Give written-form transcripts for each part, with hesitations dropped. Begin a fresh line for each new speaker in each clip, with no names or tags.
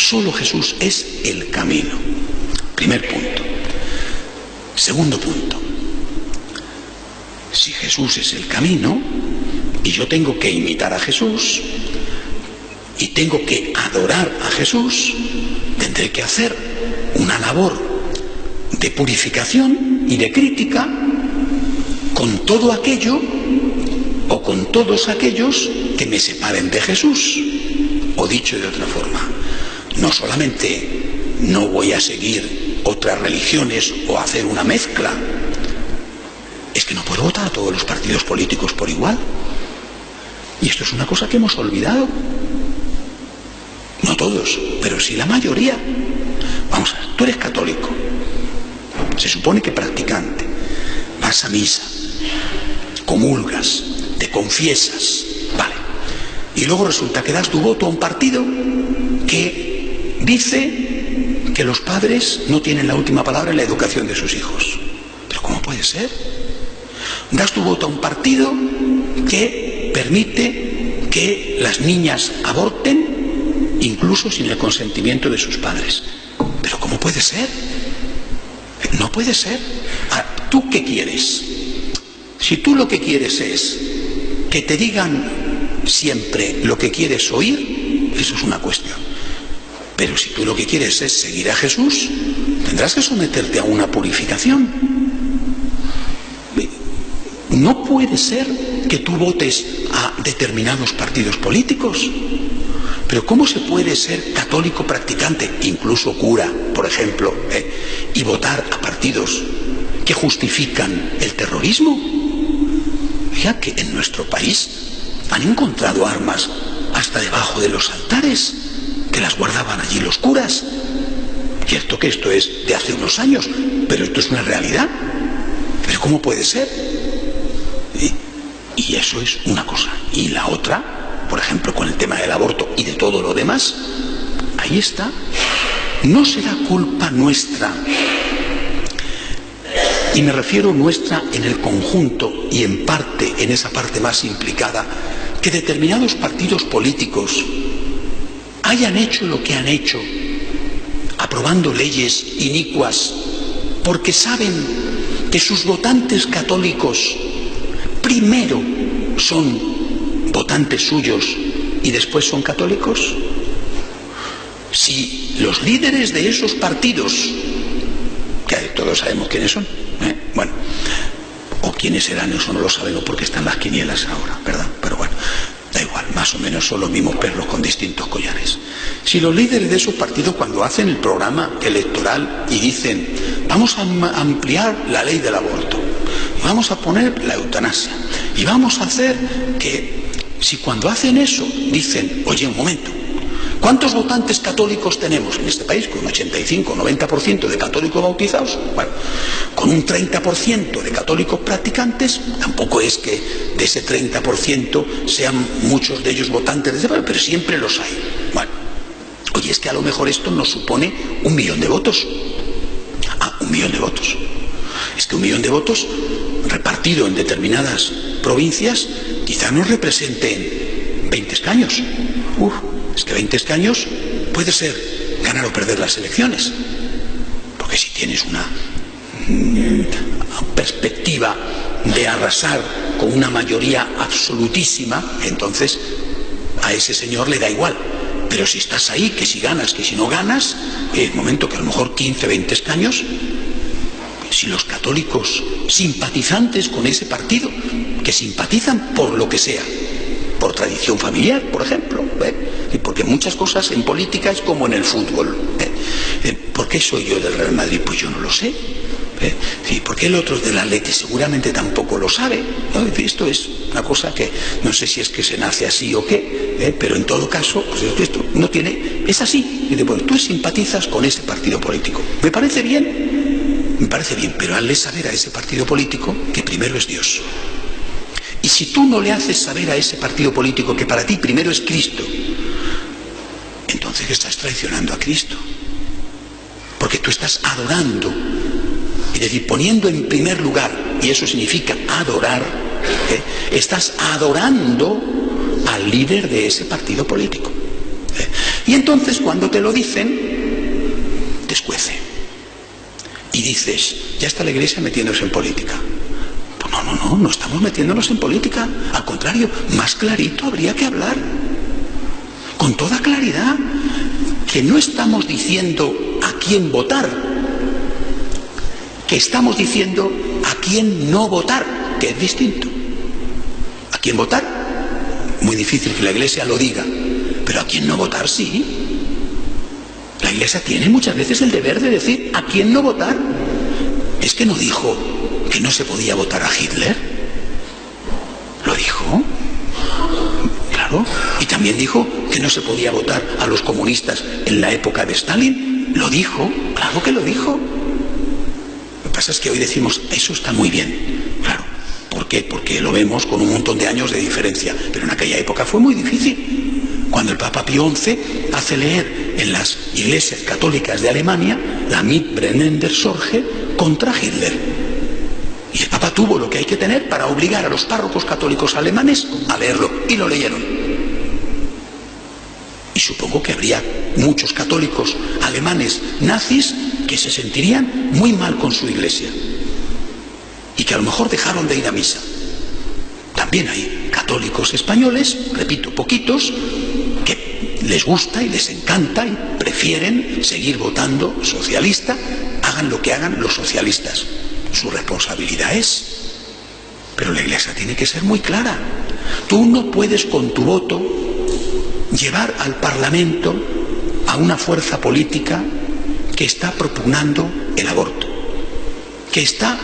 Solo Jesús es el camino. Primer punto. Segundo punto. Si Jesús es el camino y yo tengo que imitar a Jesús y tengo que adorar a Jesús, tendré que hacer una labor de purificación y de crítica con todo aquello o con todos aquellos que me separen de Jesús. O dicho de otra forma, no solamente no voy a seguir otras religiones o hacer una mezcla, es que no puedo votar a todos los partidos políticos por igual. Y esto es una cosa que hemos olvidado. No todos, pero sí la mayoría. Vamos a ver, tú eres católico, se supone que practicante, vas a misa, comulgas, te confiesas, vale, y luego resulta que das tu voto a un partido que dice que los padres no tienen la última palabra en la educación de sus hijos. ¿Pero cómo puede ser? Das tu voto a un partido que permite que las niñas aborten incluso sin el consentimiento de sus padres. ¿Pero cómo puede ser? No puede ser. ¿Tú qué quieres? Si tú lo que quieres es que te digan siempre lo que quieres oír, eso es una cuestión. Pero si tú lo que quieres es seguir a Jesús, tendrás que someterte a una purificación. No puede ser que tú votes a determinados partidos políticos. Pero ¿cómo se puede ser católico practicante, incluso cura, por ejemplo, y votar a partidos que justifican el terrorismo? Ya que en nuestro país han encontrado armas hasta debajo de los altares, que las guardaban allí los curas. Cierto que esto es de hace unos años, pero esto es una realidad. ¿Pero cómo puede ser? Y eso es una cosa. Y la otra, por ejemplo, con el tema del aborto y de todo lo demás, ahí está. No será culpa nuestra, y me refiero nuestra en el conjunto y en parte, en esa parte más implicada, que determinados partidos políticos hayan hecho lo que han hecho, aprobando leyes inicuas, porque saben que sus votantes católicos primero son votantes suyos y después son católicos. Si los líderes de esos partidos, que todos sabemos quiénes son, bueno, o quiénes serán, eso no lo sabemos porque están las quinielas ahora, ¿verdad? Pero bueno, da igual, más o menos son los mismos perros con distintos collares. Si los líderes de esos partidos, cuando hacen el programa electoral y dicen vamos a ampliar la ley del aborto, vamos a poner la eutanasia, y vamos a hacer que, si cuando hacen eso dicen, oye, un momento, ¿cuántos votantes católicos tenemos en este país? Con un 85 o 90% de católicos bautizados. Bueno, con un 30% de católicos practicantes, tampoco es que de ese 30% sean muchos de ellos votantes de ese país, pero siempre los hay. Bueno, oye, es que a lo mejor esto nos supone 1 millón de votos. 1 millón de votos. Es que 1 millón de votos repartido en determinadas provincias quizá nos representen 20 escaños. Es que 20 escaños puede ser ganar o perder las elecciones, porque si tienes una perspectiva de arrasar con una mayoría absolutísima, entonces a ese señor le da igual. Pero si estás ahí, que si ganas, que si no ganas, es momento que a lo mejor 15, 20 escaños, si los católicos simpatizantes con ese partido, que simpatizan por lo que sea, por tradición familiar, por ejemplo, y porque muchas cosas en política es como en el fútbol. ¿Por qué soy yo del Real Madrid? Pues yo no lo sé. ¿Y por qué el otro es del Atleti? Seguramente tampoco lo sabe. Esto es una cosa que no sé si es que se nace así o qué, pero en todo caso, pues esto no tiene, es así. Y bueno, tú simpatizas con ese partido político. Me parece bien, pero hazle saber a ese partido político que primero es Dios. Y si tú no le haces saber a ese partido político que para ti primero es Cristo, entonces estás traicionando a Cristo. Porque tú estás adorando, es decir, poniendo en primer lugar, y eso significa adorar, estás adorando al líder de ese partido político. Y entonces cuando te lo dicen, te escuece. Y dices, ya está la Iglesia metiéndose en política. Pues no estamos metiéndonos en política. Al contrario, más clarito habría que hablar. Con toda claridad, que no estamos diciendo a quién votar, que estamos diciendo a quién no votar, que es distinto. ¿A quién votar? Muy difícil que la Iglesia lo diga, pero a quién no votar sí. La Iglesia tiene muchas veces el deber de decir a quién no votar. Es que no dijo que no se podía votar a Hitler. ¿Lo dijo? Claro. Y también dijo que no se podía votar a los comunistas en la época de Stalin. ¿Lo dijo? Claro que lo dijo. Lo que pasa es que hoy decimos, eso está muy bien. Claro. ¿Por qué? Porque lo vemos con un montón de años de diferencia. Pero en aquella época fue muy difícil. Cuando el Papa Pío XI hace leer en las iglesias católicas de Alemania la Mitbrennender Sorge contra Hitler. Y el Papa tuvo lo que hay que tener para obligar a los párrocos católicos alemanes a leerlo. Y lo leyeron. Y supongo que habría muchos católicos alemanes nazis que se sentirían muy mal con su iglesia. Y que a lo mejor dejaron de ir a misa. También hay católicos españoles, repito, poquitos, que les gusta y les encanta y prefieren seguir votando socialista, hagan lo que hagan los socialistas. Su responsabilidad es. Pero la Iglesia tiene que ser muy clara. Tú no puedes con tu voto llevar al Parlamento a una fuerza política que está propugnando el aborto, que está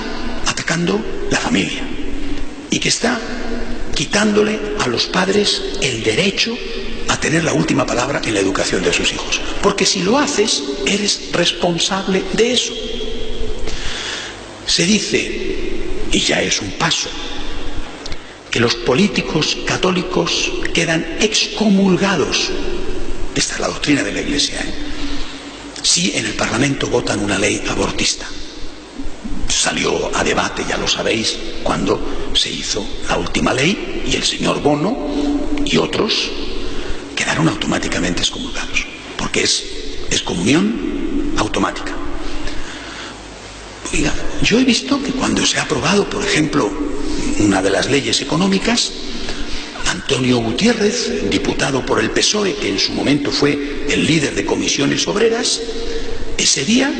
atacando la familia y que está quitándole a los padres el derecho a tener la última palabra en la educación de sus hijos. Porque si lo haces, eres responsable de eso. Se dice, y ya es un paso, que los políticos católicos quedan excomulgados. Esta es la doctrina de la Iglesia, si en el Parlamento votan una ley abortista. Salió a debate, ya lo sabéis, cuando se hizo la última ley y el señor Bono y otros quedaron automáticamente excomulgados, porque es excomunión automática. Oiga, yo he visto que cuando se ha aprobado, por ejemplo, una de las leyes económicas, Antonio Gutiérrez, diputado por el PSOE, que en su momento fue el líder de comisiones obreras, ese día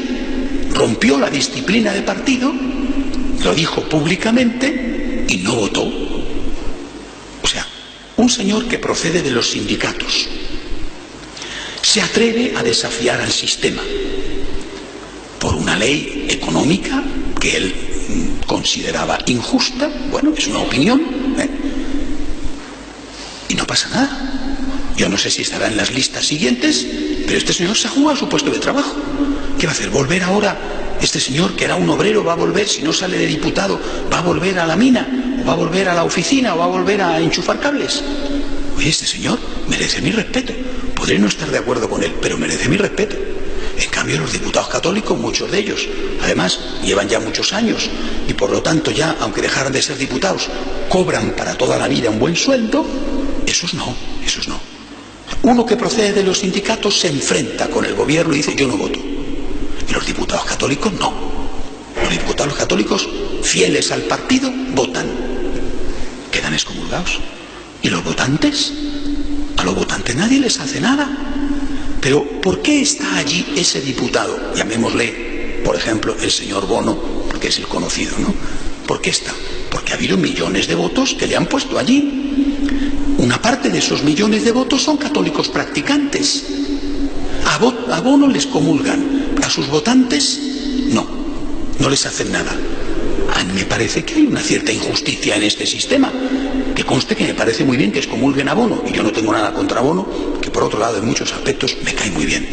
rompió la disciplina de partido, lo dijo públicamente y no votó. O sea, un señor que procede de los sindicatos se atreve a desafiar al sistema por una ley económica que él consideraba injusta. Bueno, es una opinión, y no pasa nada. Yo no sé si estará en las listas siguientes, pero este señor se ha jugado su puesto de trabajo. ¿Qué va a hacer? ¿Volver ahora? Este señor, que era un obrero, va a volver, si no sale de diputado, va a volver a la mina, o va a volver a la oficina, o va a volver a enchufar cables. Oye, este señor merece mi respeto. Podré no estar de acuerdo con él, pero merece mi respeto. En cambio, los diputados católicos, muchos de ellos, además, llevan ya muchos años y por lo tanto ya, aunque dejaran de ser diputados, cobran para toda la vida un buen sueldo. Esos no. Uno que procede de los sindicatos se enfrenta con el gobierno y dice, yo no voto. Y los diputados católicos no. Los diputados católicos, fieles al partido, votan. Quedan excomulgados. ¿Y los votantes? A los votantes nadie les hace nada. Pero ¿por qué está allí ese diputado? Llamémosle, por ejemplo, el señor Bono, porque es el conocido, ¿no? ¿Por qué está? Porque ha habido millones de votos que le han puesto allí. Una parte de esos millones de votos son católicos practicantes. A Bono les comulgan, a sus votantes no les hacen nada. A mí me parece que hay una cierta injusticia en este sistema, que conste que me parece muy bien que excomulguen a Bono, y yo no tengo nada contra Bono, que por otro lado en muchos aspectos me cae muy bien.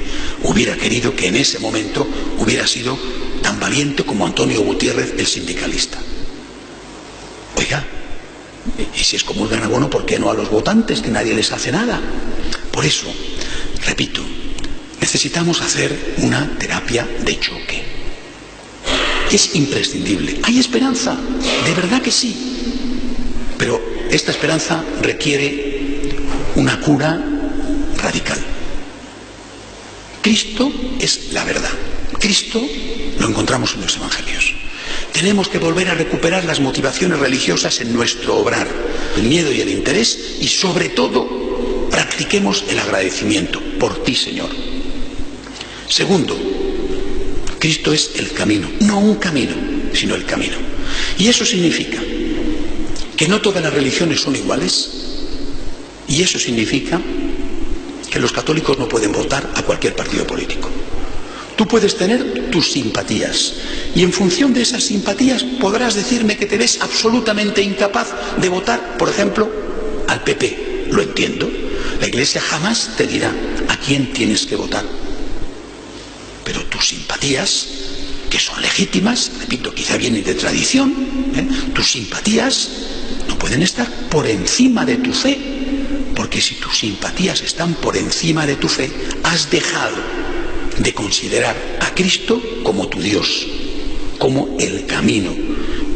Hubiera querido que en ese momento hubiera sido tan valiente como Antonio Gutiérrez, el sindicalista. Oiga, y si excomulgan a Bono, ¿por qué no a los votantes, que nadie les hace nada? Por eso, repito, necesitamos hacer una terapia de choque. Es imprescindible. ¿Hay esperanza? De verdad que sí. Pero esta esperanza requiere una cura radical. Cristo es la verdad. Cristo lo encontramos en los evangelios. Tenemos que volver a recuperar las motivaciones religiosas en nuestro obrar, el miedo y el interés, y sobre todo practiquemos el agradecimiento por ti, Señor. Segundo, Cristo es el camino, no un camino, sino el camino. Y eso significa que no todas las religiones son iguales, y eso significa que los católicos no pueden votar a cualquier partido político. Tú puedes tener tus simpatías y en función de esas simpatías podrás decirme que te ves absolutamente incapaz de votar, por ejemplo, al PP. Lo entiendo. La Iglesia jamás te dirá a quién tienes que votar. Pero tus simpatías, que son legítimas, repito, quizá vienen de tradición, tus simpatías no pueden estar por encima de tu fe, porque si tus simpatías están por encima de tu fe, has dejado de considerar a Cristo como tu Dios, como el camino,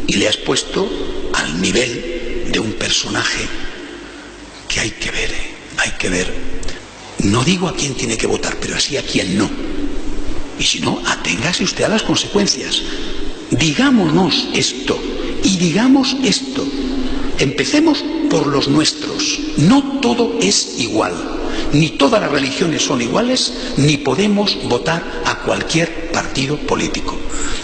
y le has puesto al nivel de un personaje que hay que ver, hay que ver. No digo a quién tiene que votar, pero así a quién no. Y si no, aténgase usted a las consecuencias. Digámonos esto y digamos esto. Empecemos por los nuestros. No todo es igual. Ni todas las religiones son iguales, ni podemos votar a cualquier partido político.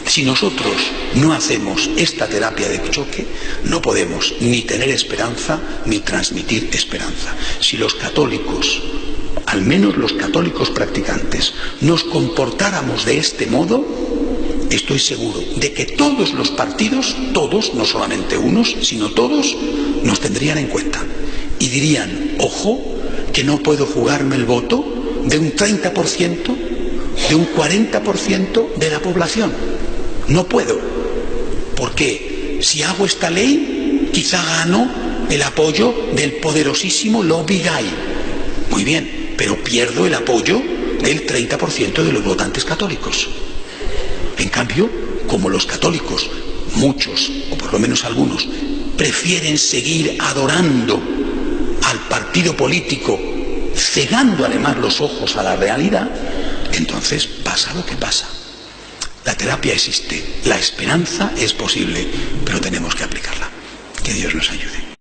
Si nosotros no hacemos esta terapia de choque, no podemos ni tener esperanza ni transmitir esperanza. Si los católicos, al menos los católicos practicantes, nos comportáramos de este modo, estoy seguro de que todos los partidos, todos, no solamente unos, sino todos, nos tendrían en cuenta y dirían, ojo, que no puedo jugarme el voto de un 30%, de un 40% de la población. No puedo, porque si hago esta ley, quizá gano el apoyo del poderosísimo lobby gay. Muy bien, pero pierdo el apoyo del 30% de los votantes católicos. En cambio, como los católicos, muchos, o por lo menos algunos, prefieren seguir adorando al partido político, cegando además los ojos a la realidad, entonces pasa lo que pasa. La terapia existe, la esperanza es posible, pero tenemos que aplicarla. Que Dios nos ayude.